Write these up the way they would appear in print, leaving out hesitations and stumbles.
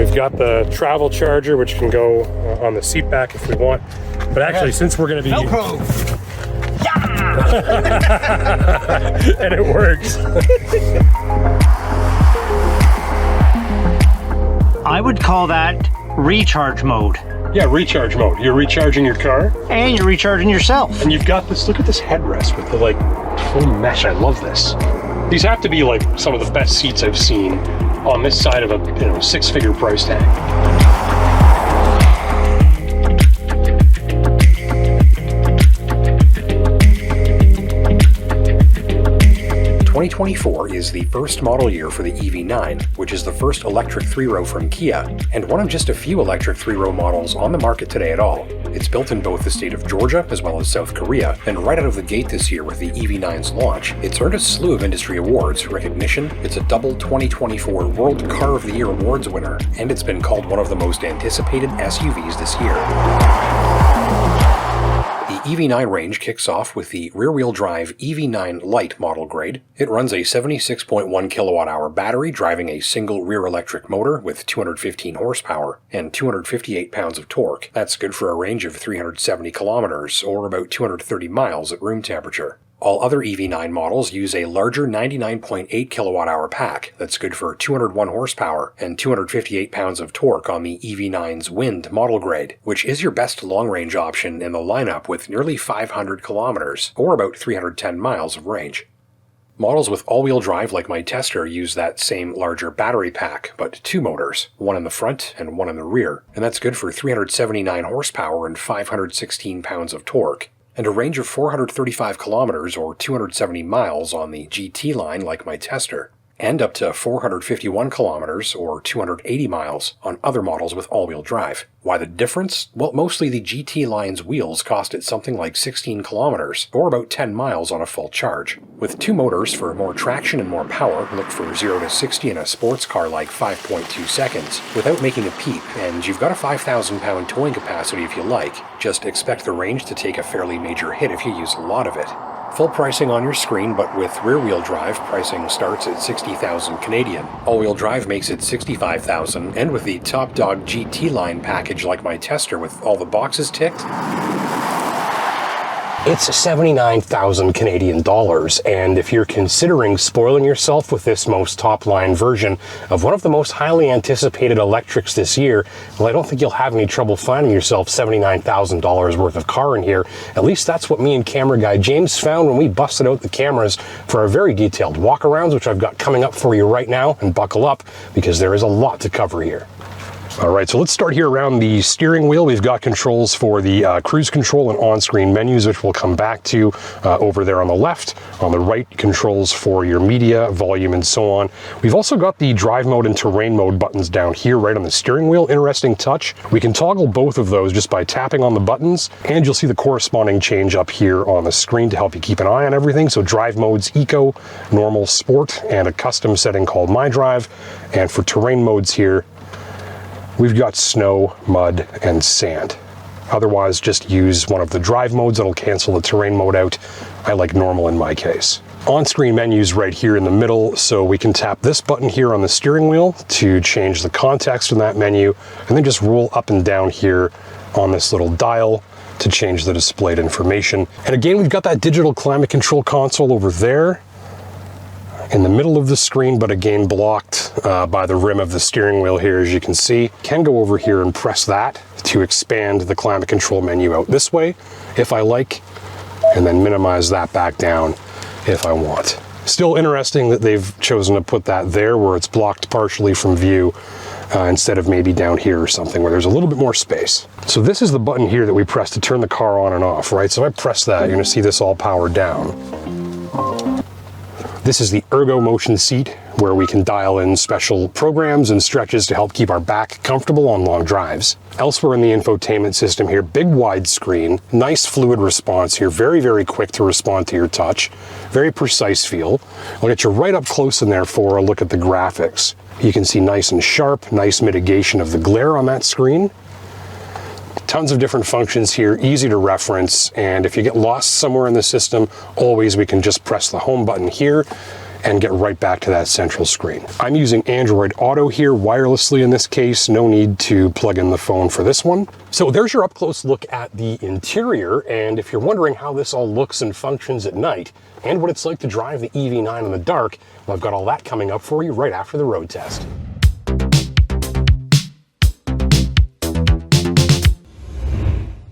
we've got the travel charger, which can go on the seat back if we want. But actually, since we're going to be... Velcro! And it works. I would call that recharge mode. Yeah, recharge mode. You're recharging your car. And you're recharging yourself. And you've got this, look at this headrest with the like full mesh. I love this. These have to be like some of the best seats I've seen on this side of a six-figure price tag. 2024 is the first model year for the EV9, which is the first electric three-row from Kia, and one of just a few electric three-row models on the market today at all. It's built in both the state of Georgia as well as South Korea, and right out of the gate this year with the EV9's launch, it's earned a slew of industry awards recognition. It's a double 2024 World Car of the Year Awards winner, and it's been called one of the most anticipated SUVs this year. The EV9 range kicks off with the rear-wheel drive EV9 Lite model grade. It runs a 76.1 kilowatt-hour battery driving a single rear electric motor with 215 horsepower and 258 pounds of torque. That's good for a range of 370 kilometers, or about 230 miles at room temperature. All other EV9 models use a larger 99.8 kilowatt-hour pack that's good for 201 horsepower and 258 pounds of torque on the EV9's Wind model grade, which is your best long-range option in the lineup with nearly 500 kilometers, or about 310 miles of range. Models with all-wheel drive like my Tester use that same larger battery pack, but two motors, one in the front and one in the rear, and that's good for 379 horsepower and 516 pounds of torque, and a range of 435 kilometers or 270 miles on the GT line like my Tester, and up to 451 kilometers or 280 miles on other models with all-wheel drive. Why the difference? Well, mostly the GT line's wheels cost it something like 16 kilometers, or about 10 miles on a full charge. With two motors for more traction and more power, look for 0 to 60 in a sports car like 5.2 seconds, without making a peep, and you've got a 5,000-pound towing capacity if you like. Just expect the range to take a fairly major hit if you use a lot of it. Full pricing on your screen, but with rear-wheel drive, pricing starts at 60,000 Canadian. All-wheel drive makes it 65,000, and with the top dog GT line package like my Tester with all the boxes ticked, it's 79,000 Canadian dollars, and if you're considering spoiling yourself with this most top-line version of one of the most highly anticipated electrics this year, well, I don't think you'll have any trouble finding yourself $79,000 worth of car in here. At least that's what me and camera guy James found when we busted out the cameras for our very detailed walkarounds, which I've got coming up for you right now, and buckle up, because there is a lot to cover here. All right, so let's start here around the steering wheel. We've got controls for the cruise control and on-screen menus, which we'll come back to over there on the left. On the right, controls for your media, volume, and so on. We've also got the drive mode and terrain mode buttons down here right on the steering wheel. Interesting touch. We can toggle both of those just by tapping on the buttons, and you'll see the corresponding change up here on the screen to help you keep an eye on everything. So drive modes, Eco, Normal, Sport, and a custom setting called My Drive. And for terrain modes here, we've got snow, mud, and sand. Otherwise, just use one of the drive modes. That'll cancel the terrain mode out. I like normal in my case. On-screen menus right here in the middle, so we can tap this button here on the steering wheel to change the context in that menu, and then just roll up and down here on this little dial to change the displayed information. And again, we've got that digital climate control console over there in the middle of the screen, but again blocked by the rim of the steering wheel here, as you can see. Can go over here and press that to expand the climate control menu out this way if I like, and then minimize that back down if I want. Still interesting that they've chosen to put that there where it's blocked partially from view instead of maybe down here or something where there's a little bit more space. So this is the button here that we press to turn the car on and off, right? So if I press that, you're gonna see this all powered down. This is the Ergo Motion seat, where we can dial in special programs and stretches to help keep our back comfortable on long drives. Elsewhere in the infotainment system here, big wide screen, nice fluid response here, very, very quick to respond to your touch, very precise feel. I'll get you right up close in there for a look at the graphics. You can see nice and sharp, nice mitigation of the glare on that screen. Tons of different functions here, easy to reference, and if you get lost somewhere in the system, always we can just press the home button here and get right back to that central screen. I'm using Android Auto here wirelessly in this case. No need to plug in the phone for this one. So there's your up-close look at the interior, and if you're wondering how this all looks and functions at night, and what it's like to drive the EV9 in the dark, well, I've got all that coming up for you right after the road test.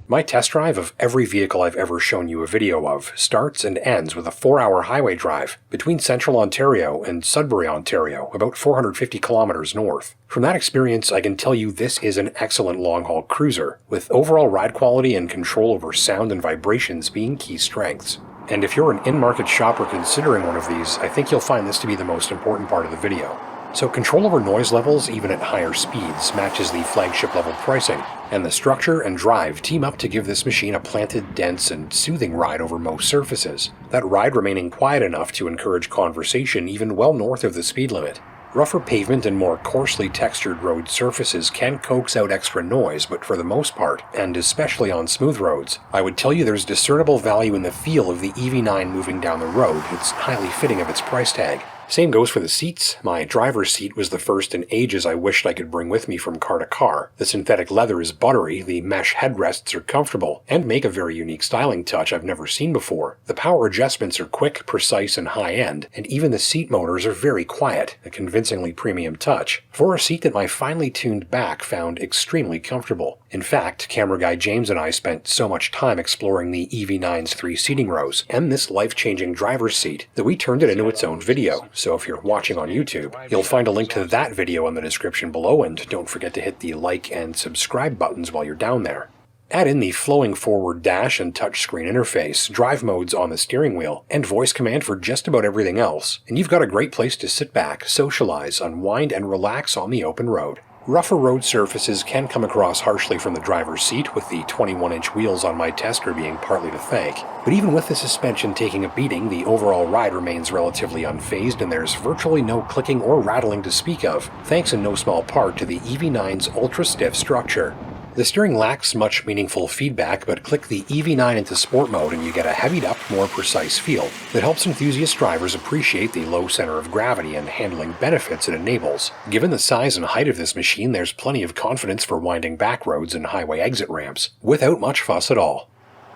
My test drive of every vehicle I've ever shown you a video of starts and ends with a 4-hour highway drive between Central Ontario and Sudbury, Ontario, about 450 kilometers north. From that experience, I can tell you this is an excellent long-haul cruiser, with overall ride quality and control over sound and vibrations being key strengths. And if you're an in-market shopper considering one of these, I think you'll find this to be the most important part of the video. So control over noise levels, even at higher speeds, matches the flagship level pricing, and the structure and drive team up to give this machine a planted, dense, and soothing ride over most surfaces, that ride remaining quiet enough to encourage conversation even well north of the speed limit. Rougher pavement and more coarsely textured road surfaces can coax out extra noise, but for the most part, and especially on smooth roads, I would tell you there's discernible value in the feel of the EV9 moving down the road. It's highly fitting of its price tag. Same goes for the seats. My driver's seat was the first in ages I wished I could bring with me from car to car. The synthetic leather is buttery, the mesh headrests are comfortable, and make a very unique styling touch I've never seen before. The power adjustments are quick, precise, and high-end, and even the seat motors are very quiet, a convincingly premium touch, for a seat that my finely tuned back found extremely comfortable. In fact, camera guy James and I spent so much time exploring the EV9's 3 seating rows and this life-changing driver's seat that we turned it into its own video. So if you're watching on YouTube, you'll find a link to that video in the description below, and don't forget to hit the like and subscribe buttons while you're down there. Add in the flowing forward dash and touchscreen interface, drive modes on the steering wheel, and voice command for just about everything else, and you've got a great place to sit back, socialize, unwind, and relax on the open road. Rougher road surfaces can come across harshly from the driver's seat, with the 21-inch wheels on my tester being partly to thank. But even with the suspension taking a beating, the overall ride remains relatively unfazed, and there's virtually no clicking or rattling to speak of, thanks in no small part to the EV9's ultra-stiff structure. The steering lacks much meaningful feedback, but click the EV9 into sport mode and you get a heavied-up, more precise feel that helps enthusiast drivers appreciate the low center of gravity and handling benefits it enables. Given the size and height of this machine, there's plenty of confidence for winding back roads and highway exit ramps, without much fuss at all.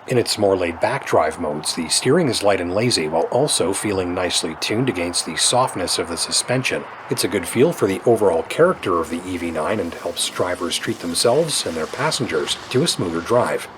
In its more laid-back drive modes, the steering is light and lazy while also feeling nicely tuned against the softness of the suspension. It's a good feel for the overall character of the EV9 and helps drivers treat themselves and their passengers to a smoother drive.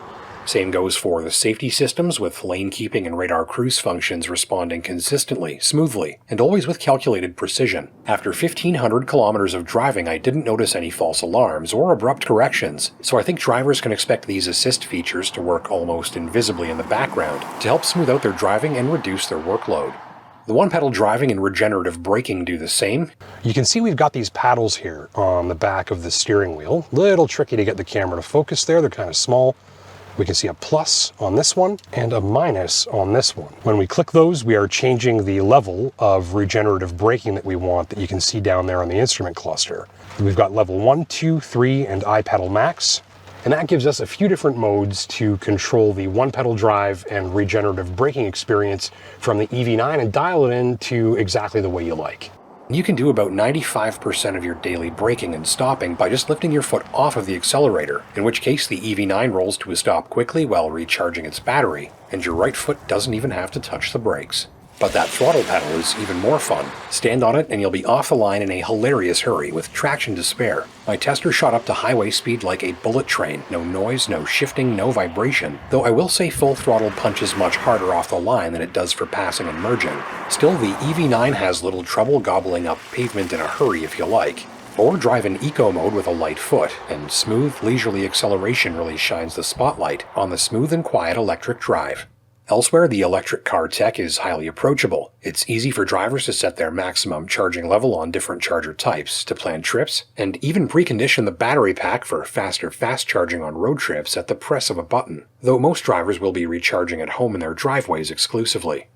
Same goes for the safety systems, with lane keeping and radar cruise functions responding consistently, smoothly, and always with calculated precision. After 1,500 kilometers of driving, I didn't notice any false alarms or abrupt corrections, so I think drivers can expect these assist features to work almost invisibly in the background to help smooth out their driving and reduce their workload. The one-pedal driving and regenerative braking do the same. You can see we've got these paddles here on the back of the steering wheel. Little tricky to get the camera to focus there, they're kind of small. We can see a plus on this one and a minus on this one. When we click those, we are changing the level of regenerative braking that we want, that you can see down there on the instrument cluster. We've got level 1, 2, 3, and iPedal Max. And that gives us a few different modes to control the one-pedal drive and regenerative braking experience from the EV9 and dial it in to exactly the way you like. You can do about 95% of your daily braking and stopping by just lifting your foot off of the accelerator, in which case the EV9 rolls to a stop quickly while recharging its battery, and your right foot doesn't even have to touch the brakes. But that throttle pedal is even more fun. Stand on it and you'll be off the line in a hilarious hurry with traction to spare. My tester shot up to highway speed like a bullet train. No noise, no shifting, no vibration. Though I will say full throttle punches much harder off the line than it does for passing and merging. Still, the EV9 has little trouble gobbling up pavement in a hurry if you like. Or drive in eco mode with a light foot, and smooth, leisurely acceleration really shines the spotlight on the smooth and quiet electric drive. Elsewhere, the electric car tech is highly approachable. It's easy for drivers to set their maximum charging level on different charger types, to plan trips, and even precondition the battery pack for faster fast charging on road trips at the press of a button, though most drivers will be recharging at home in their driveways exclusively.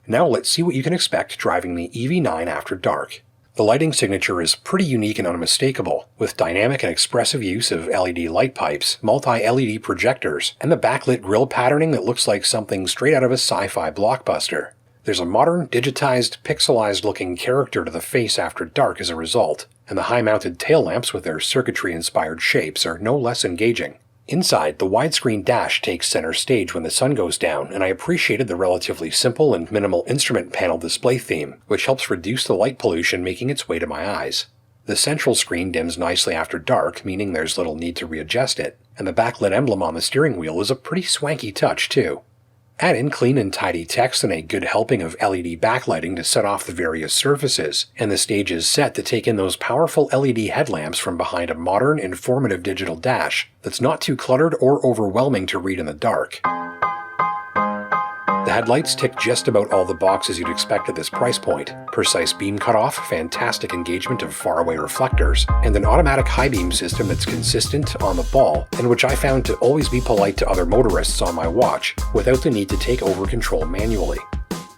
Now let's see what you can expect driving the EV9 after dark. The lighting signature is pretty unique and unmistakable, with dynamic and expressive use of LED light pipes, multi-LED projectors, and the backlit grille patterning that looks like something straight out of a sci-fi blockbuster. There's a modern, digitized, pixelized-looking character to the face after dark as a result, and the high-mounted tail lamps with their circuitry-inspired shapes are no less engaging. Inside, the widescreen dash takes center stage when the sun goes down, and I appreciated the relatively simple and minimal instrument panel display theme, which helps reduce the light pollution making its way to my eyes. The central screen dims nicely after dark, meaning there's little need to readjust it, and the backlit emblem on the steering wheel is a pretty swanky touch too. Add in clean and tidy text and a good helping of LED backlighting to set off the various surfaces, and the stage is set to take in those powerful LED headlamps from behind a modern, informative digital dash that's not too cluttered or overwhelming to read in the dark. The headlights tick just about all the boxes you'd expect at this price point. Precise beam cutoff, fantastic engagement of faraway reflectors, and an automatic high beam system that's consistent, on the ball, and which I found to always be polite to other motorists on my watch, without the need to take over control manually.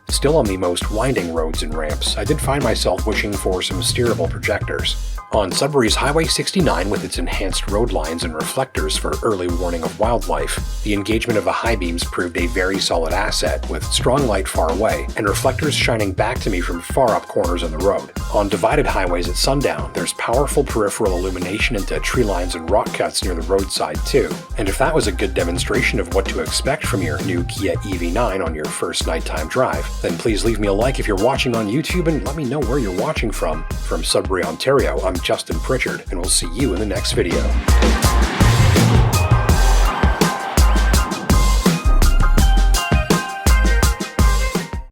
Still on the most winding roads and ramps, I did find myself wishing for some steerable projectors. On Sudbury's Highway 69 with its enhanced road lines and reflectors for early warning of wildlife, the engagement of the high beams proved a very solid asset, with strong light far away and reflectors shining back to me from far up corners on the road. On divided highways at sundown, there's powerful peripheral illumination into tree lines and rock cuts near the roadside too. And if that was a good demonstration of what to expect from your new Kia EV9 on your first nighttime drive, then please leave me a like if you're watching on YouTube and let me know where you're watching from. From Sudbury, Ontario, I'm Justin Pritchard, and we'll see you in the next video.